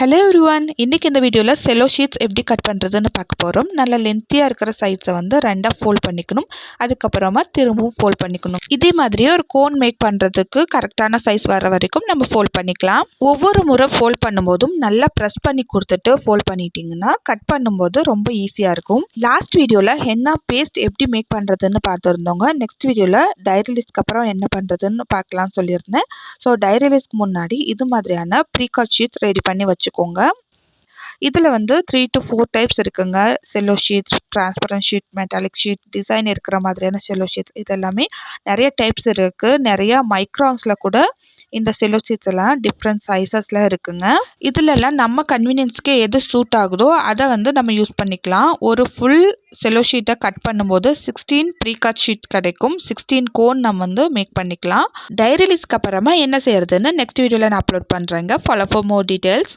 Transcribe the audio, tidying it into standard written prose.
Hello everyone, இன்னைக்கு இந்த வீடியோவில் செல்லோ ஷீட்ஸ் எப்படி கட் பண்ணுறதுன்னு பார்க்க போகிறோம். நல்ல லென்த்தியாக இருக்கிற சைஸை வந்து ரெண்டாக ஃபோல்ட் பண்ணிக்கணும். அதுக்கப்புறமா திரும்பவும் ஃபோல்ட் பண்ணிக்கணும். இதே மாதிரியே ஒரு கோன் மேக் பண்ணுறதுக்கு கரெக்டான சைஸ் வர வரைக்கும் நம்ம ஃபோல்ட் பண்ணிக்கலாம். ஒவ்வொரு முறை ஃபோல்ட் பண்ணும்போதும் நல்லா ப்ரெஸ் பண்ணி கொடுத்துட்டு ஃபோல்ட் பண்ணிட்டீங்கன்னா கட் பண்ணும்போது ரொம்ப ஈஸியாக இருக்கும். லாஸ்ட் வீடியோவில் ஹென்னா பேஸ்ட் எப்படி மேக் பண்ணுறதுன்னு பார்த்துருந்தோங்க. நெக்ஸ்ட் வீடியோவில் டைரி லிஸ்ட்க்கு அப்புறம் என்ன பண்ணுறதுன்னு பார்க்கலாம்னு சொல்லியிருந்தேன். ஸோ டைரி லிஸ்ட்க்கு முன்னாடி இது மாதிரியான ப்ரீகாட் ஷீட்ஸ் ரெடி பண்ணி வச்சுக்கோங்க. இதில் வந்து 3 to 4 டைப்ஸ் இருக்குங்க. Cello sheets, transparent sheet, metallic sheet, design இருக்கிற மாதிரியான செல்லோ ஷீட்ஸ், இது எல்லாமே நிறைய டைப்ஸ் இருக்குது. நிறையா மைக்ரான்ஸில் கூட இந்த செல்லோ ஷீட்ஸ் எல்லாம் டிஃப்ரெண்ட் சைஸஸில் இருக்குங்க. இதிலெல்லாம் நம்ம கன்வீனியன்ஸ்க்கு எது சூட் ஆகுதோ அதை வந்து நம்ம யூஸ் பண்ணிக்கலாம். ஒரு ஃபுல் செல்லோ ஷீட்டை கட் பண்ணும்போது 16 ப்ரீகாட் ஷீட் கிடைக்கும். 16 கோன் நம்ம வந்து மேக் பண்ணிக்கலாம். டைரி லிஸ்ட்க்கு அப்புறமா என்ன செய்யறதுன்னு நெக்ஸ்ட் வீடியோவில் நான் அப்லோட் பண்ணுறேங்க. Follow for more details.